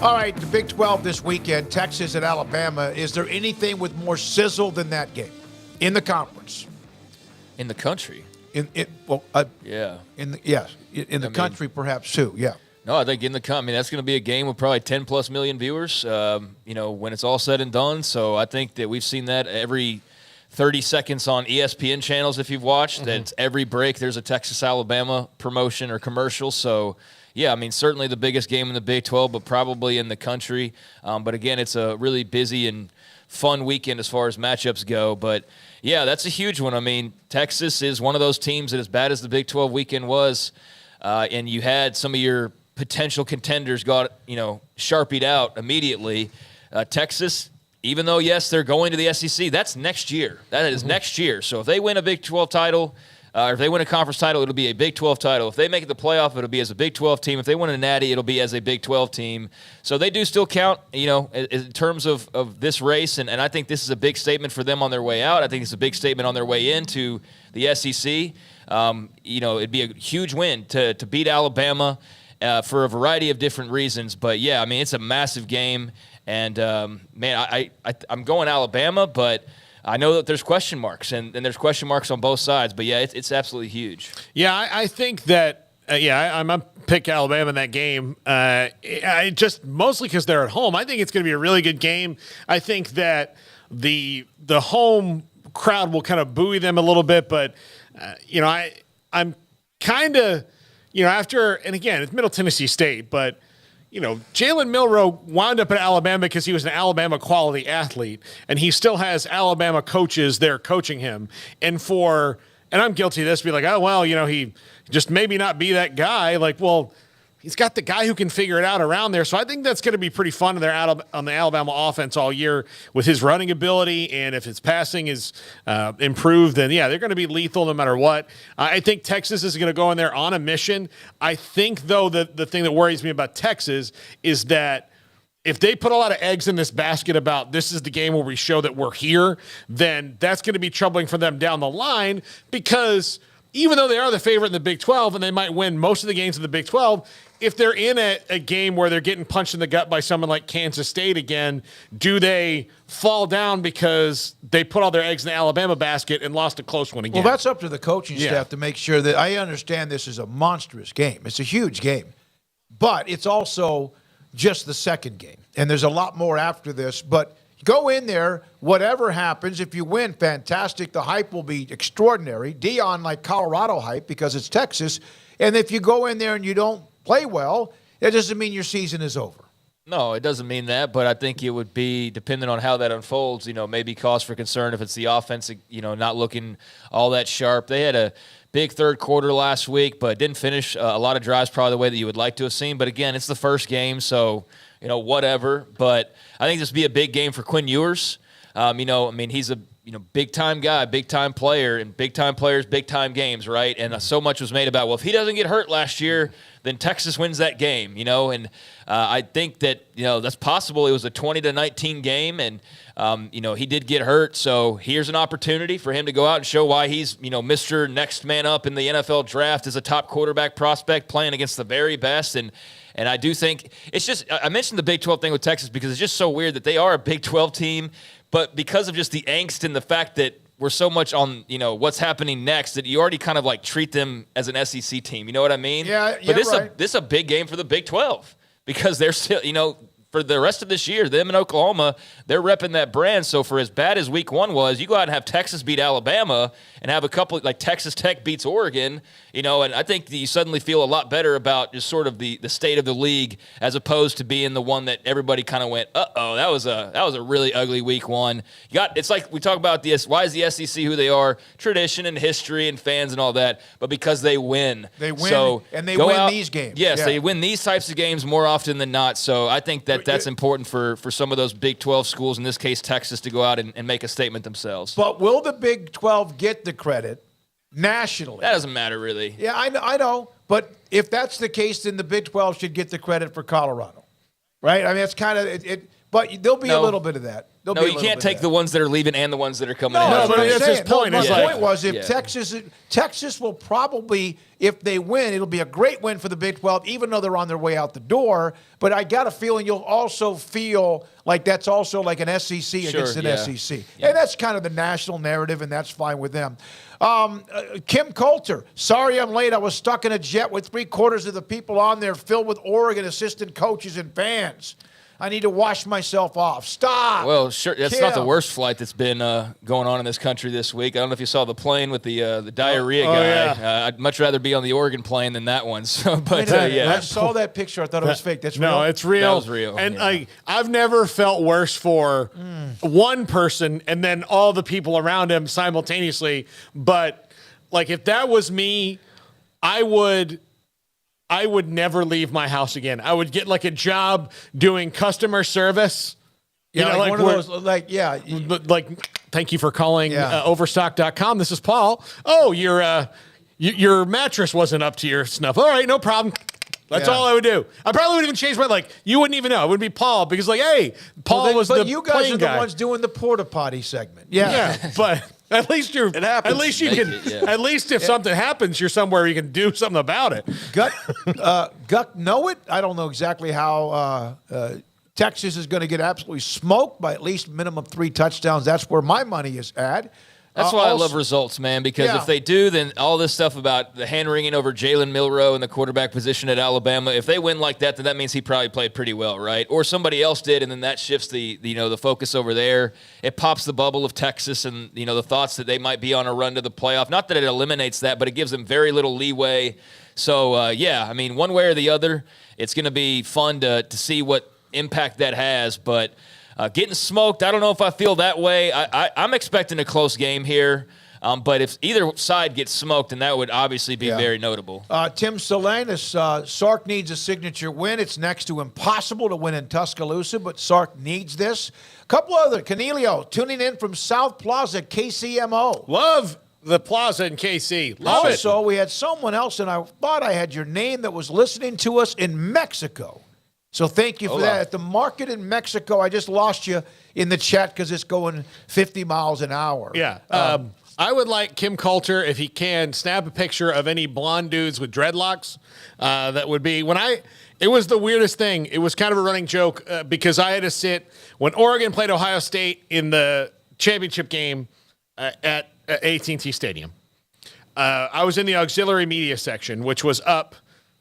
All right, the Big 12 this weekend, Texas and Alabama. Is there anything with more sizzle than that game in the conference? In the country? Yeah. In the country perhaps too, yeah. No, I think that's going to be a game with probably 10-plus million viewers, when it's all said and done. So I think that we've seen that every 30 seconds on ESPN channels if you've watched. Mm-hmm. That every break there's a Texas-Alabama promotion or commercial. So, yeah, certainly the biggest game in the Big 12, but probably in the country. But, again, it's a really busy and fun weekend as far as matchups go. But, yeah, that's a huge one. Texas is one of those teams that, as bad as the Big 12 weekend was, and you had some of your potential contenders got, sharpied out immediately. Texas, even though, yes, they're going to the SEC, that's next year. That is next year. So if they win a Big 12 title, or if they win a conference title, it'll be a Big 12 title. If they make it the playoff, it'll be as a Big 12 team. If they win a natty, it'll be as a Big 12 team. So they do still count, in terms of this race, and I think this is a big statement for them on their way out. I think it's a big statement on their way into the SEC. It'd be a huge win to beat Alabama for a variety of different reasons. But, yeah, it's a massive game. And, I'm going Alabama, but I know that there's question marks, and there's question marks on both sides. But, yeah, it's absolutely huge. Yeah, I think that, I'm going to pick Alabama in that game. I just mostly because they're at home. I think it's going to be a really good game. I think that the home crowd will kind of buoy them a little bit. But, I'm kind of, after, and again, it's Middle Tennessee State, but – Jalen Milroe wound up at Alabama because he was an Alabama quality athlete, and he still has Alabama coaches there coaching him. And I'm guilty of this, be like, oh, well, he just maybe not be that guy. Like, well, he's got the guy who can figure it out around there. So I think that's going to be pretty fun on the Alabama offense all year with his running ability. And if his passing is improved, then, yeah, they're going to be lethal no matter what. I think Texas is going to go in there on a mission. I think, though, the thing that worries me about Texas is that if they put a lot of eggs in this basket about this is the game where we show that we're here, then that's going to be troubling for them down the line because even though they are the favorite in the Big 12 and they might win most of the games in the Big 12, if they're in a game where they're getting punched in the gut by someone like Kansas State again, do they fall down because they put all their eggs in the Alabama basket and lost a close one again? Well, that's up to the coaching staff to make sure that I understand this is a monstrous game. It's a huge game. But it's also just the second game. And there's a lot more after this. But go in there, whatever happens. If you win, fantastic. The hype will be extraordinary. Dion like Colorado hype because it's Texas. And if you go in there and you don't play well, that doesn't mean your season is over. No, it doesn't mean that, but I think it would be, depending on how that unfolds, maybe cause for concern if it's the offense, not looking all that sharp. They had a big third quarter last week, but didn't finish a lot of drives probably the way that you would like to have seen. But, again, it's the first game, so, whatever. But I think this would be a big game for Quinn Ewers. He's a big-time guy, big-time player, and big-time players, big-time games, right? And so much was made about, well, if he doesn't get hurt last year, then Texas wins that game, and I think that, that's possible. It was a 20-19 game, and, he did get hurt. So here's an opportunity for him to go out and show why he's, Mr. Next Man Up in the NFL draft as a top quarterback prospect playing against the very best. And I do think it's just – I mentioned the Big 12 thing with Texas because it's just so weird that they are a Big 12 team, but because of just the angst and the fact that we're so much on, what's happening next that you already kind of like treat them as an SEC team. You know what I mean? Yeah, but this right. This is a big game for the Big 12 because they're still, for the rest of this year, them in Oklahoma, they're repping that brand. So for as bad as week one was, you go out and have Texas beat Alabama and have a couple, like Texas Tech beats Oregon, and I think that you suddenly feel a lot better about just sort of the state of the league as opposed to being the one that everybody kind of went, uh-oh, that was a really ugly week one. It's like we talk about why is the SEC who they are? Tradition and history and fans and all that, but because they win. They win, so and they win these games. Yes, they win these types of games more often than not. So I think that's important for some of those Big 12 schools, in this case Texas, to go out and make a statement themselves. But will the Big 12 get the credit nationally? That doesn't matter, really. Yeah, I know. But if that's the case, then the Big 12 should get the credit for Colorado, right? It's kind of But there'll be a No. little bit of that. There'll No, be a you little can't bit of take that. the ones that are leaving and the ones that are coming in. No, That's but what I'm that's his saying. point. No, It's my like- point was if Yeah. Texas will probably, if they win, it'll be a great win for the Big 12, even though they're on their way out the door. But I got a feeling you'll also feel like that's also like an SEC against an yeah. SEC. Yeah. And that's kind of the national narrative, and that's fine with them. Kim Coulter, sorry I'm late. I was stuck in a jet with 3/4 of the people on there filled with Oregon assistant coaches and fans. I need to wash myself off. Stop. Well, sure. That's not the Kim. worst flight that's been going on in this country this week. I don't know if you saw the plane with the diarrhea Oh, guy. yeah. I'd much rather be on the Oregon plane than that one. So, Wait but a minute. yeah, I saw that picture. I thought it was fake. That's No, real? it's real. That was real, And yeah. I've never felt worse for one person and then all the people around him simultaneously. But like, if that was me, I would never leave my house again. I would get like a job doing customer service. Yeah, like one of where- those, like, yeah. But like, thank you for calling Yeah. Overstock.com. This is Paul. Oh, your mattress wasn't up to your snuff. All right, no problem. That's Yeah. all I would do. I probably wouldn't even change my, like, you wouldn't even know. It would be Paul because, like, hey, Paul was but the you guys plane are the guy. ones doing the porta potty segment. Yeah. Yeah, but at least you're. It happens. At least you Make can. it, yeah. At least if something happens, you're somewhere you can do something about it. Guck know it. I don't know exactly how Texas is going to get absolutely smoked by at least minimum 3 touchdowns. That's where my money is at. that's why I Also- love results, man. Because Yeah. if they do, then all this stuff about the hand wringing over Jalen Milroe in the quarterback position at Alabama, if they win like that, then that means he probably played pretty well, right? Or somebody else did, and then that shifts the focus over there. It pops the bubble of Texas and the thoughts that they might be on a run to the playoff. Not that it eliminates that, but it gives them very little leeway. So yeah, I mean, one way or the other, it's going to be fun to see what impact that has, but. Getting smoked, I don't know if I feel that way. I'm expecting a close game here, but if either side gets smoked, then that would obviously be Yeah. very notable. Tim Salinas, Sark needs a signature win. It's next to impossible to win in Tuscaloosa, but Sark needs this. A couple other, Canelio tuning in from South Plaza, KCMO. Love the Plaza in KC. Love it. Also, we had someone else, and I thought I had your name, that was listening to us in Mexico. So thank you for Hola. that. At the market in Mexico, I just lost you in the chat because it's going 50 miles an hour. Yeah. I would like Kim Coulter, if he can, snap a picture of any blonde dudes with dreadlocks. That would be it was the weirdest thing. It was kind of a running joke because I had to sit when Oregon played Ohio State in the championship game at AT&T Stadium. I was in the auxiliary media section, which was up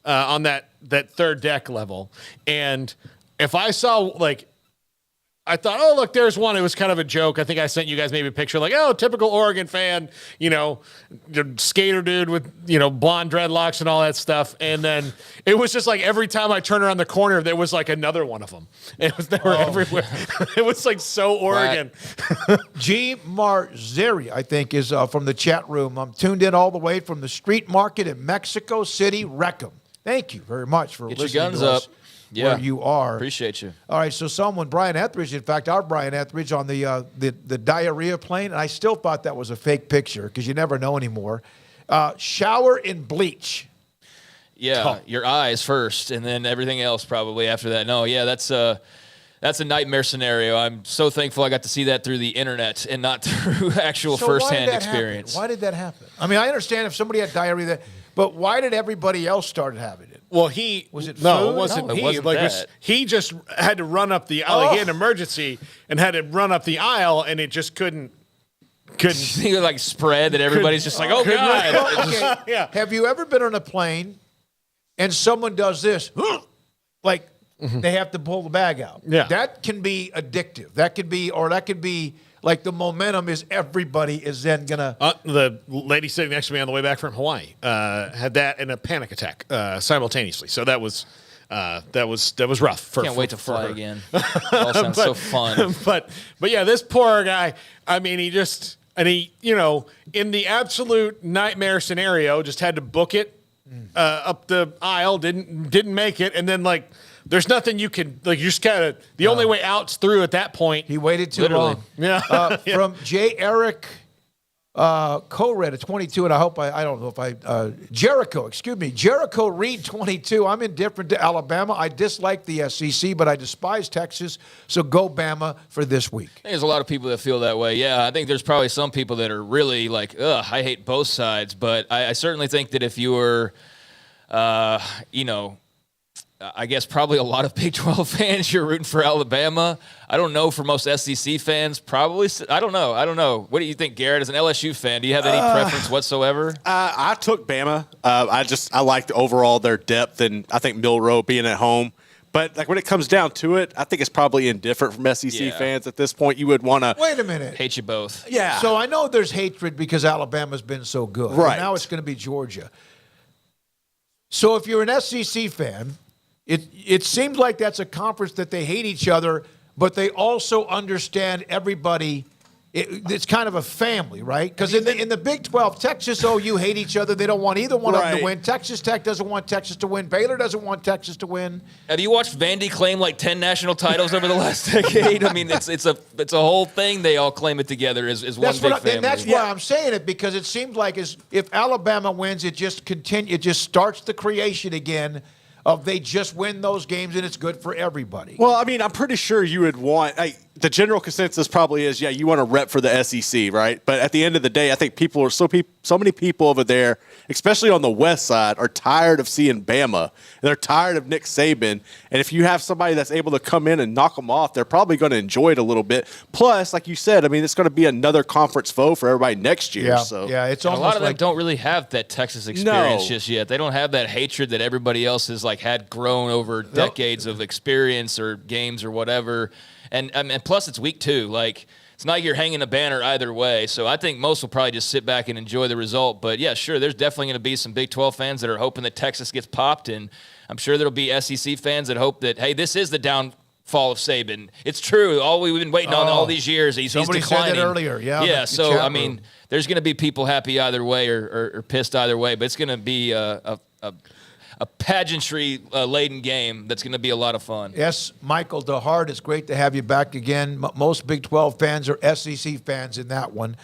on that third deck level. And if I saw, like, I thought, oh, look, there's one. It was kind of a joke. I think I sent you guys maybe a picture like, oh, typical Oregon fan, skater dude with, blonde dreadlocks and all that stuff. And then it was just like every time I turn around the corner, there was like another one of them. They were everywhere. It was like so Oregon. G. Marzeri, I think, is from the chat room. I'm tuned in all the way from the street market in Mexico City, Wreckham. Thank you very much for Get your listening guns to us up. Yeah. where you are. Appreciate you. All right, so Brian Etheridge, in fact, our Brian Etheridge on the diarrhea plane, and I still thought that was a fake picture because you never know anymore. Shower in bleach. Yeah, your eyes first, and then everything else probably after that. No, yeah, that's a nightmare scenario. I'm so thankful I got to see that through the internet and not through actual So why did firsthand that experience. happen? Why did that happen? I mean, I understand if somebody had diarrhea, but why did everybody else start having it? Well, Was it no, food? it wasn't No, it he. wasn't Like that. he just had to run up the aisle. He had an emergency and had to run up the aisle, and it just couldn't. You like spread that everybody's just like, oh god. Well, okay. Yeah. Have you ever been on a plane and someone does this, like they have to pull the bag out? Yeah. That can be addictive. That could be like the momentum is everybody is then gonna. The lady sitting next to me on the way back from Hawaii had that and a panic attack simultaneously. So that was rough. Can't wait to for fly her. again. All sounds so fun. but yeah, this poor guy. I mean, he in the absolute nightmare scenario, just had to book it up the aisle. Didn't make it, and then like. There's nothing you can, like, you just kind of, the only way out's through at that point. He waited too Literally. long. Yeah. From J. Eric Co-read at 22, and I hope I don't know if Jericho, excuse me, Jericho Reed 22. I'm indifferent to Alabama. I dislike the SEC, but I despise Texas. So go Bama for this week. I think there's a lot of people that feel that way. Yeah, I think there's probably some people that are really like, ugh, I hate both sides. But I certainly think that if you were, I guess probably a lot of Big 12 fans, you're rooting for Alabama. I don't know for most SEC fans, probably. I don't know. What do you think, Garrett? As an LSU fan, do you have any preference whatsoever? I took Bama. I liked overall their depth, and I think Milroe being at home. But like when it comes down to it, I think it's probably indifferent from SEC fans at this point. You would want to wait a minute. Hate you both. Yeah. So I know there's hatred because Alabama's been so good. Right. And now it's going to be Georgia. So if you're an SEC fan, it seems like that's a conference that they hate each other, but they also understand everybody. It's kind of a family, right? Because in the Big 12, Texas, OU hate each other. They don't want either one of them to win. Texas Tech doesn't want Texas to win. Baylor doesn't want Texas to win. Have you watched Vandy claim like 10 national titles over the last decade? I mean, it's a whole thing. They all claim it together as one big family. And that's why I'm saying it, because it seems like if Alabama wins, it just starts the creation again of they just win those games and it's good for everybody. Well, I mean, I'm pretty sure you would want the general consensus probably is, you want to rep for the SEC, right? But at the end of the day, I think people are so many people over there, especially on the West side, are tired of seeing Bama. They're tired of Nick Saban. And if you have somebody that's able to come in and knock them off, they're probably going to enjoy it a little bit. Plus, like you said, I mean, it's going to be another conference foe for everybody next year. Yeah, it's almost a lot of them like don't really have that Texas experience just yet. They don't have that hatred that everybody else has had grown over decades of experience or games or whatever. And plus, it's week 2. Like, it's not like you're hanging a banner either way. So I think most will probably just sit back and enjoy the result. But, yeah, sure, there's definitely going to be some Big 12 fans that are hoping that Texas gets popped. And I'm sure there will be SEC fans that hope that, hey, this is the downfall of Saban. It's true. All we've been waiting on all these years. He's declining. Somebody said that earlier. Yeah, so, I mean, there's going to be people happy either way or pissed either way. But it's going to be a pageantry-laden game that's going to be a lot of fun. Yes, Michael DeHart, it's great to have you back again. Most Big 12 fans are SEC fans in that one.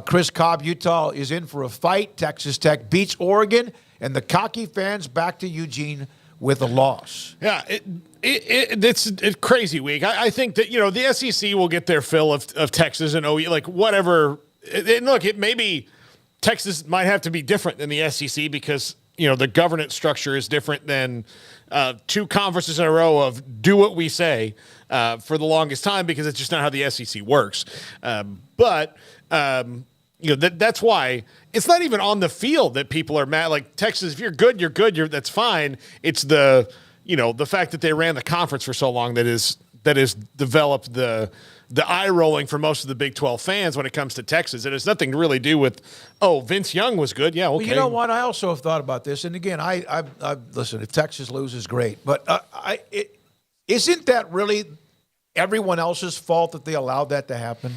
Chris Cobb, Utah is in for a fight. Texas Tech beats Oregon, and the cocky fans back to Eugene with a loss. Yeah, it's a crazy week. I think that, the SEC will get their fill of Texas and OU, like whatever. And look, maybe Texas might have to be different than the SEC because the governance structure is different than 2 conferences in a row of do what we say for the longest time because it's just not how the SEC works. But that's why it's not even on the field that people are mad. Like Texas, if you're good, you're good. That's fine. It's the fact that they ran the conference for so long that has developed the eye rolling for most of the Big 12 fans when it comes to Texas. It has nothing to really do with, Vince Young was good. Yeah, okay. Well, you know what? I also have thought about this. And again, I listen, if Texas loses, great. But isn't that really everyone else's fault that they allowed that to happen?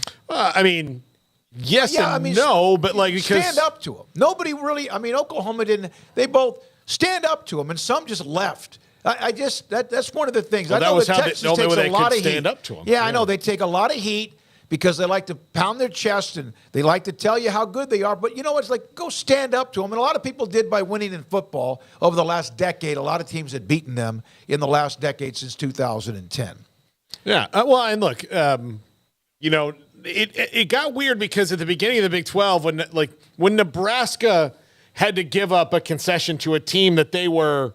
Yes and no, but because stand up to them. Nobody really, Oklahoma didn't. They both stand up to them, and some just left. That's one of the things. Well, I know that Texas takes a lot of heat. Stand up to them. Yeah, I know they take a lot of heat because they like to pound their chest and they like to tell you how good they are. But it's like go stand up to them. And a lot of people did by winning in football over the last decade. A lot of teams had beaten them in the last decade since 2010. Yeah. And look, it got weird because at the beginning of the Big 12, when Nebraska had to give up a concession to a team that they were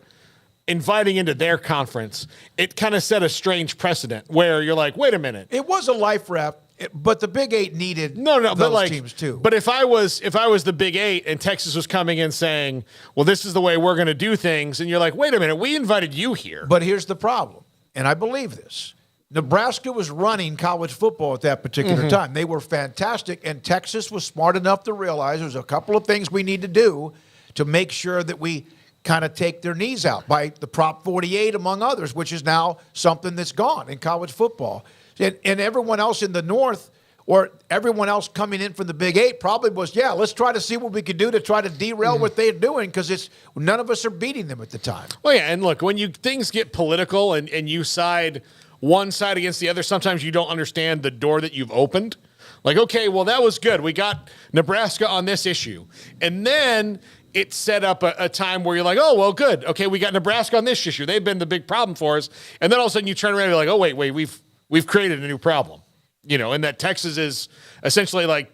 inviting into their conference, it kind of set a strange precedent where you're like, wait a minute. It was a life raft, but the Big 8 needed those teams too. But if I was the Big 8 and Texas was coming in saying, well, this is the way we're going to do things, and you're like, wait a minute, we invited you here. But here's the problem, and I believe this. Nebraska was running college football at that particular time. They were fantastic, and Texas was smart enough to realize there's a couple of things we need to do to make sure that we kind of take their knees out by the Prop 48, among others, which is now something that's gone in college football. And everyone else in the North or everyone else coming in from the Big 8 probably was, let's try to see what we could do to try to derail what they're doing because none of us are beating them at the time. Well, yeah, and look, when things get political and you side one side against the other, sometimes you don't understand the door that you've opened. Like, okay, well, that was good. We got Nebraska on this issue. And then it set up a time where you're like, oh, well, good. Okay, we got Nebraska on this issue. They've been the big problem for us. And then all of a sudden you turn around and you're like, oh, wait, we've created a new problem. And that Texas is essentially like,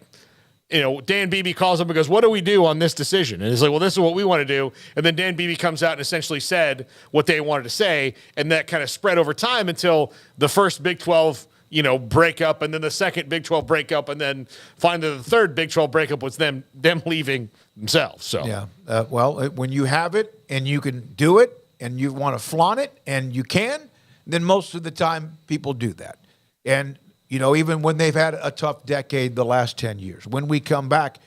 Dan Beebe calls up and goes, what do we do on this decision? And it's like, well, this is what we want to do. And then Dan Beebe comes out and essentially said what they wanted to say. And that kind of spread over time until the first Big 12, breakup, and then the second Big 12 breakup, and then finally the third Big 12 breakup was them leaving themselves. So yeah, when you have it and you can do it and you want to flaunt it and you can, then most of the time people do that. And even when they've had a tough decade the last 10 years, when we come back,